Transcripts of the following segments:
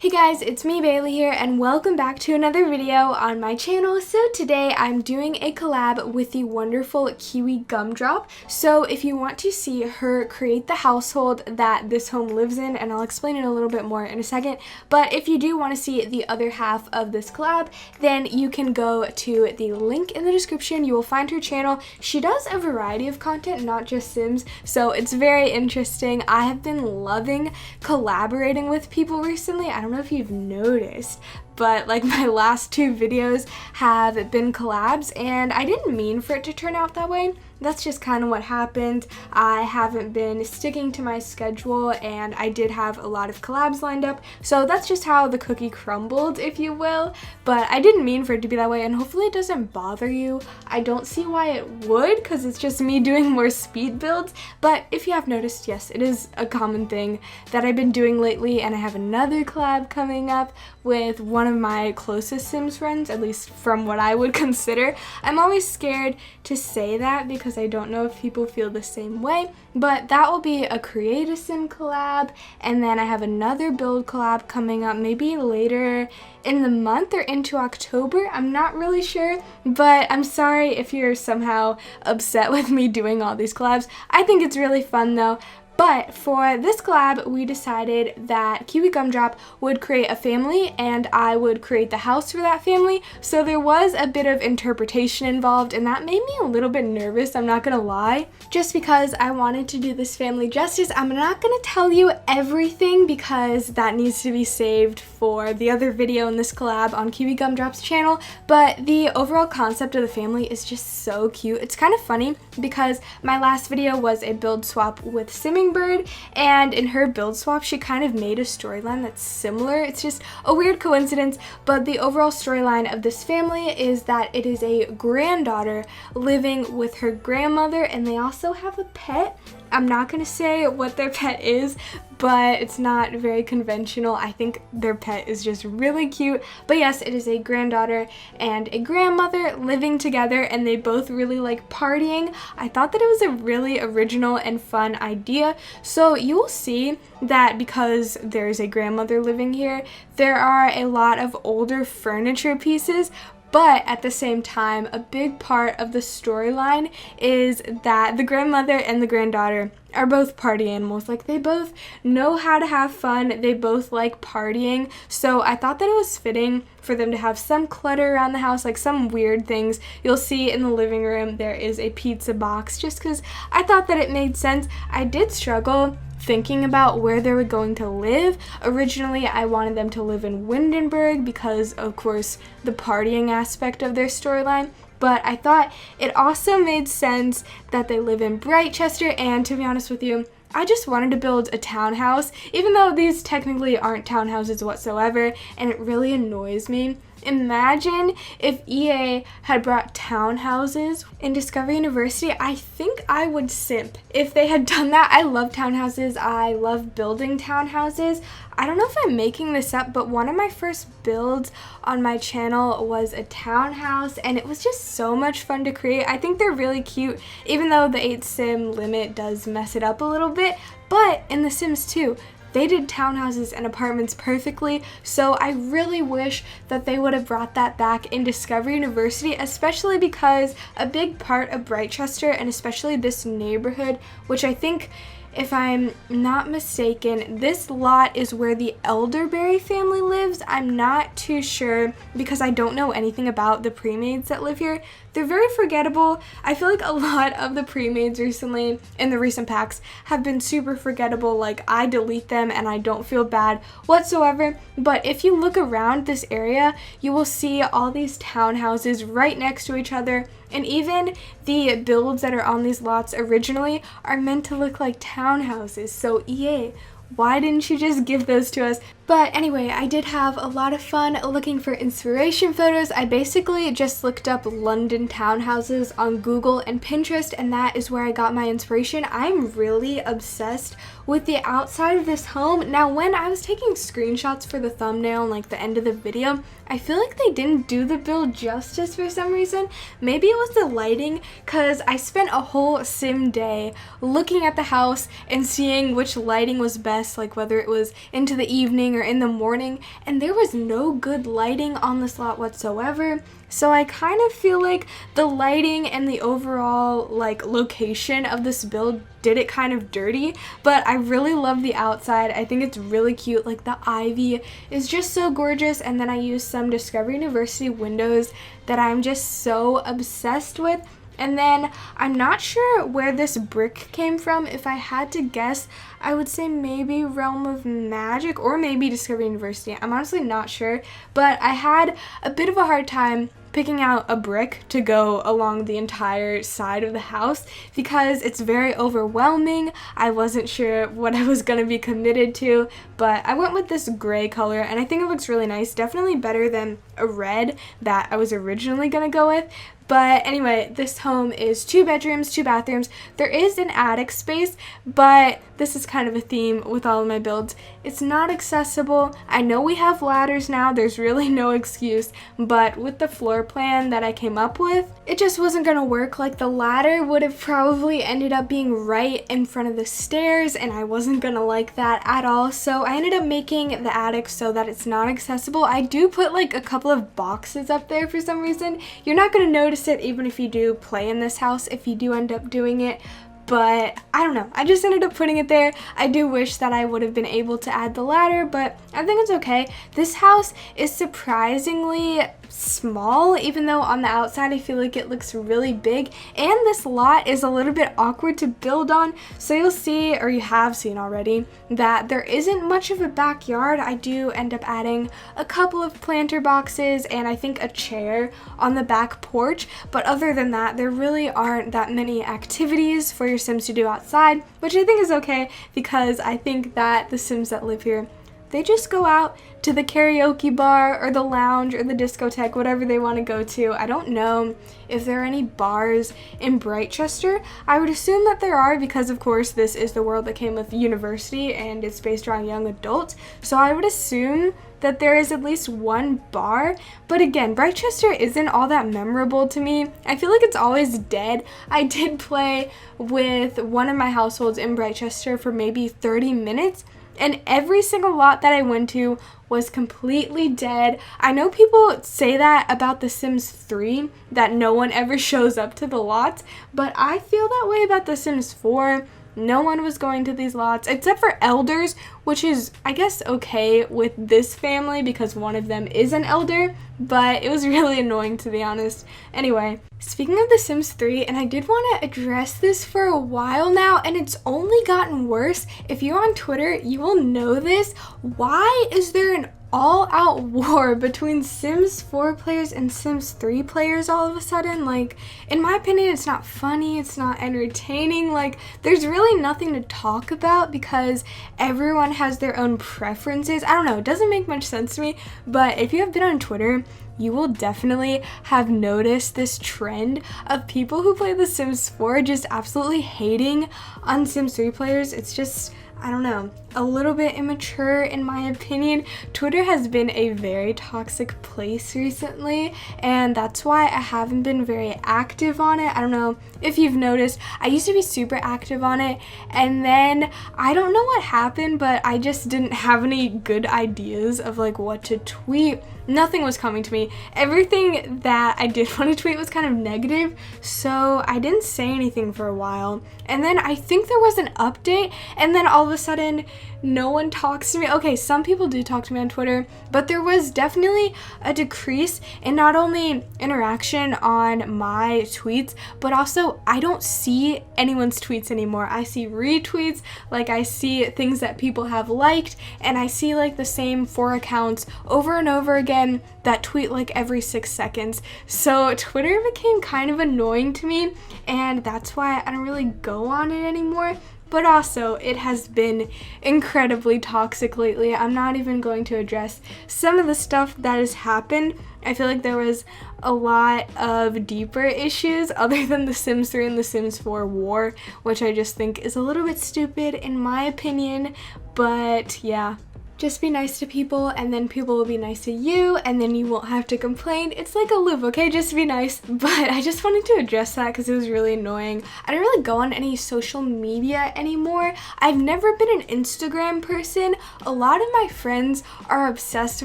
Hey guys, it's me Bailey here and welcome back to another video on my channel. So today I'm doing a collab with the wonderful KiwiGumdrop. So if you want to see her create the household that this home lives in, and I'll explain it a little bit more in a second, but if you do want to see the other half of this collab, then you can go to the link in the description. You will find her channel. She does a variety of content, not just Sims, so it's very interesting. I have been loving collaborating with people recently. I don't know if you've noticed, but like my last two videos have been collabs and I didn't mean for it to turn out that way. That's just kind of what happened. I haven't been sticking to my schedule and I did have a lot of collabs lined up, so that's just how the cookie crumbled, if you will. But I didn't mean for it to be that way, and hopefully it doesn't bother you. I don't see why it would, because it's just me doing more speed builds. But if you have noticed, yes, it is a common thing that I've been doing lately, and I have another collab coming up with one of my closest Sims friends, at least from what I would consider. I'm always scared to say that because I don't know if people feel the same way, but that will be a Create a Sim collab, and then I have another build collab coming up maybe later in the month or into October. I'm not really sure, but I'm sorry if you're somehow upset with me doing all these collabs. I think it's really fun though. But for this collab, we decided that KiwiGumdrop would create a family and I would create the house for that family. So there was a bit of interpretation involved, and that made me a little bit nervous, I'm not gonna lie. Just because I wanted to do this family justice, I'm not gonna tell you everything because that needs to be saved for the other video in this collab on KiwiGumdrop's channel. But the overall concept of the family is just so cute. It's kind of funny because my last video was a build swap with Simming Bird, and in her build swap she kind of made a storyline that's similar. It's just a weird coincidence, but the overall storyline of this family is that it is a granddaughter living with her grandmother, and they also have a pet. I'm not gonna say what their pet is, but it's not very conventional. I think their pet is just really cute. But yes, it is a granddaughter and a grandmother living together, and they both really like partying. I thought that it was a really original and fun idea. So you will see that because there's a grandmother living here, there are a lot of older furniture pieces. But at the same time, a big part of the storyline is that the grandmother and the granddaughter are both party animals. Like, they both know how to have fun. They both like partying. So I thought that it was fitting for them to have some clutter around the house, like some weird things. You'll see in the living room there is a pizza box, just because I thought that it made sense. I did struggle thinking about where they were going to live. Originally, I wanted them to live in Windenburg because, of course, the partying aspect of their storyline. But I thought it also made sense that they live in Brightchester, and to be honest with you, I just wanted to build a townhouse, even though these technically aren't townhouses whatsoever, and it really annoys me. Imagine if EA had brought townhouses in Discovery University. I think I would simp if they had done that. I love townhouses. I love building townhouses. I don't know if I'm making this up, but one of my first builds on my channel was a townhouse, and it was just so much fun to create. I think they're really cute, even though the 8 sim limit does mess it up a little bit. But in The Sims 2, they did townhouses and apartments perfectly, so I really wish that they would have brought that back in Discovery University, especially because a big part of Brightchester, and especially this neighborhood, which I think, if I'm not mistaken, this lot is where the Elderberry family lives. I'm not too sure because I don't know anything about the pre-maids that live here. They're very forgettable. I feel like a lot of the pre-maids recently, in the recent packs, have been super forgettable. Like, I delete them and I don't feel bad whatsoever. But if you look around this area, you will see all these townhouses right next to each other. And even the builds that are on these lots originally are meant to look like townhouses. So EA, why didn't you just give those to us? But anyway, I did have a lot of fun looking for inspiration photos. I basically just looked up London townhouses on Google and Pinterest, and that is where I got my inspiration. I'm really obsessed with the outside of this home. Now, when I was taking screenshots for the thumbnail and like the end of the video, I feel like they didn't do the build justice for some reason. Maybe it was the lighting, because I spent a whole sim day looking at the house and seeing which lighting was best, like whether it was into the evening or dinner in the morning, and there was no good lighting on this lot whatsoever. So I kind of feel like the lighting and the overall like location of this build did it kind of dirty, but I really love the outside. I think it's really cute. Like the ivy is just so gorgeous, and then I used some Discovery University windows that I'm just so obsessed with. And then I'm not sure where this brick came from. If I had to guess, I would say maybe Realm of Magic or maybe Discovery University. I'm honestly not sure, but I had a bit of a hard time picking out a brick to go along the entire side of the house because it's very overwhelming. I wasn't sure what I was going to be committed to, but I went with this gray color and I think it looks really nice. Definitely better than a red that I was originally going to go with. But anyway, this home is 2 bedrooms, 2 bathrooms. There is an attic space, but this is kind of a theme with all of my builds. It's not accessible. I know we have ladders now. There's really no excuse, but with the floor plan that I came up with, it just wasn't gonna work. Like the ladder would have probably ended up being right in front of the stairs, and I wasn't gonna like that at all. So I ended up making the attic so that it's not accessible. I do put like a couple of boxes up there for some reason. You're not gonna notice it even if you do play in this house, if you do end up doing it, but I don't know, I just ended up putting it there. I do wish that I would have been able to add the ladder, but I think it's okay. This house is surprisingly small, even though on the outside I feel like it looks really big, and this lot is a little bit awkward to build on. So you'll see, or you have seen already, that there isn't much of a backyard. I do end up adding a couple of planter boxes and I think a chair on the back porch, but other than that there really aren't that many activities for your Sims to do outside, which I think is okay because I think that the Sims that live here, they just go out to the karaoke bar or the lounge or the discotheque, whatever they want to go to. I don't know if there are any bars in Brightchester. I would assume that there are because, of course, this is the world that came with university and it's based around young adults. So I would assume that there is at least one bar. But again, Brightchester isn't all that memorable to me. I feel like it's always dead. I did play with one of my households in Brightchester for maybe 30 minutes. And every single lot that I went to was completely dead. I know people say that about The Sims 3, that no one ever shows up to the lots, but I feel that way about The Sims 4. No one was going to these lots except for elders, which is, I guess, okay with this family because one of them is an elder, but it was really annoying to be honest. Anyway, speaking of The Sims 3, and I did want to address this for a while now, and it's only gotten worse. If you're on Twitter, you will know this. Why is there an all-out war between Sims 4 players and Sims 3 players all of a sudden? Like, in my opinion, it's not funny, it's not entertaining. Like, there's really nothing to talk about because everyone has their own preferences. I don't know, it doesn't make much sense to me, but if you have been on Twitter, you will definitely have noticed this trend of people who play The Sims 4 just absolutely hating on Sims 3 players. It's just, I don't know, a little bit immature in my opinion. Twitter has been a very toxic place recently, and that's why I haven't been very active on it. I don't know if you've noticed, I used to be super active on it, and then I don't know what happened, but I just didn't have any good ideas of like what to tweet. Nothing was coming to me. Everything that I did want to tweet was kind of negative, so I didn't say anything for a while. And then I think there was an update, and then all of a sudden no one talks to me. Okay, some people do talk to me on Twitter, but there was definitely a decrease in not only interaction on my tweets, but also I don't see anyone's tweets anymore. I see retweets, like I see things that people have liked, and I see like the same 4 accounts over and over again that tweet like every 6 seconds. So Twitter became kind of annoying to me, and that's why I don't really go on it anymore. But also, it has been incredibly toxic lately. I'm not even going to address some of the stuff that has happened. I feel like there was a lot of deeper issues other than The Sims 3 and The Sims 4 war, which I just think is a little bit stupid in my opinion. But yeah, just be nice to people, and then people will be nice to you, and then you won't have to complain. It's like a loop, okay? Just be nice. But I just wanted to address that because it was really annoying. I don't really go on any social media anymore. I've never been an Instagram person. A lot of my friends are obsessed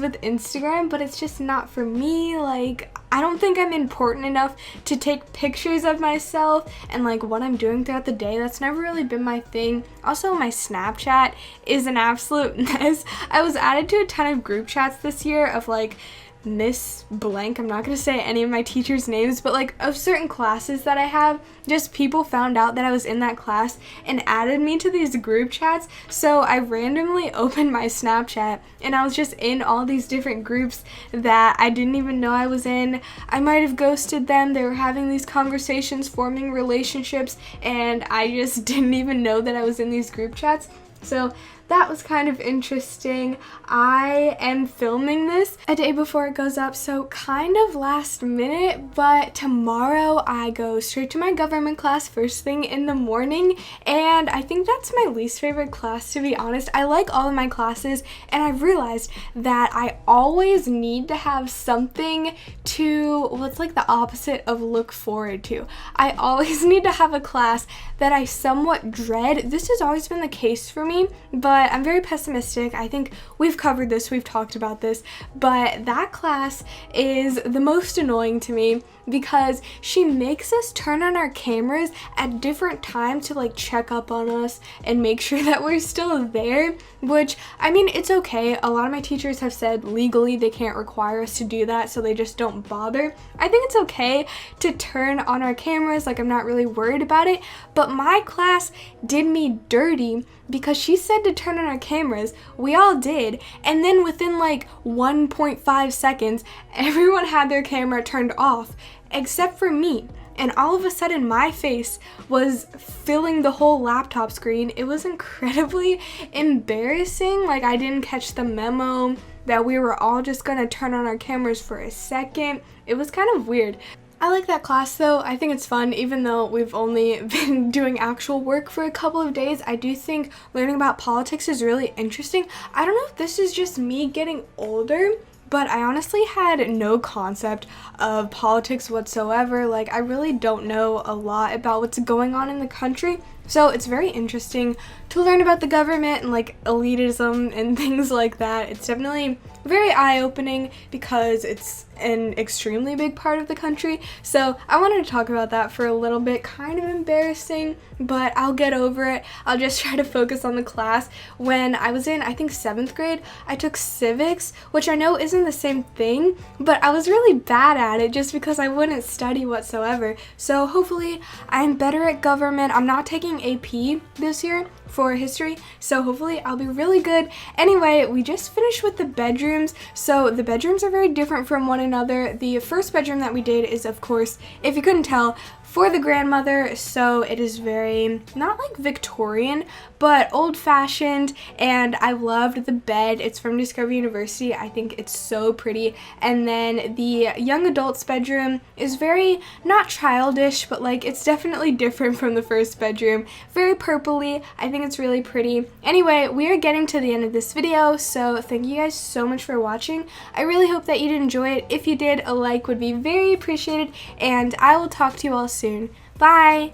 with Instagram, but it's just not for me. Like, I don't think I'm important enough to take pictures of myself and like what I'm doing throughout the day. That's never really been my thing. Also, my Snapchat is an absolute mess. I was added to a ton of group chats this year of like Miss Blank. I'm not going to say any of my teachers' names, but like of certain classes that I have, just people found out that I was in that class and added me to these group chats. So I randomly opened my Snapchat and I was just in all these different groups that I didn't even know I was in. I might have ghosted them. They were having these conversations, forming relationships, and I just didn't even know that I was in these group chats. So that was kind of interesting. I am filming this a day before it goes up, so kind of last minute, but tomorrow I go straight to my government class first thing in the morning, and I think that's my least favorite class, to be honest. I like all of my classes, and I've realized that I always need to have something to, well, it's like the opposite of look forward to. I always need to have a class that I somewhat dread. This has always been the case for me, but I'm very pessimistic. I think we've covered this, we've talked about this, but that class is the most annoying to me because she makes us turn on our cameras at different times to like check up on us and make sure that we're still there, which, I mean, it's okay. A lot of my teachers have said legally they can't require us to do that, so they just don't bother. I think it's okay to turn on our cameras, like I'm not really worried about it, but my class did me dirty because she said to turn on our cameras. We all did, and then within like 1.5 seconds, everyone had their camera turned off, except for me. And all of a sudden my face was filling the whole laptop screen. It was incredibly embarrassing. Like, I didn't catch the memo that we were all just gonna turn on our cameras for a second. It was kind of weird. I like that class though. I think it's fun, even though we've only been doing actual work for a couple of days. I do think learning about politics is really interesting. I don't know if this is just me getting older, but I honestly had no concept of politics whatsoever. Like, I really don't know a lot about what's going on in the country. So it's very interesting to learn about the government and like elitism and things like that. It's definitely very eye-opening because it's an extremely big part of the country. So I wanted to talk about that for a little bit. Kind of embarrassing, but I'll get over it. I'll just try to focus on the class. When I was in, I think 7th grade, I took civics, which I know isn't the same thing, but I was really bad at it just because I wouldn't study whatsoever. So hopefully I'm better at government. I'm not taking AP this year for history, so hopefully I'll be really good. Anyway, we just finished with the bedrooms. So the bedrooms are very different from one another. The first bedroom that we did is, of course, if you couldn't tell, for the grandmother, so it is very, not like Victorian, but old-fashioned, and I loved the bed. It's from Discovery University. I think it's so pretty. And then the young adult's bedroom is very, not childish, but like it's definitely different from the first bedroom. Very purpley. I think it's really pretty. Anyway, we are getting to the end of this video, so thank you guys so much for watching. I really hope that you did enjoy it. If you did, a like would be very appreciated, and I will talk to you all soon. Bye!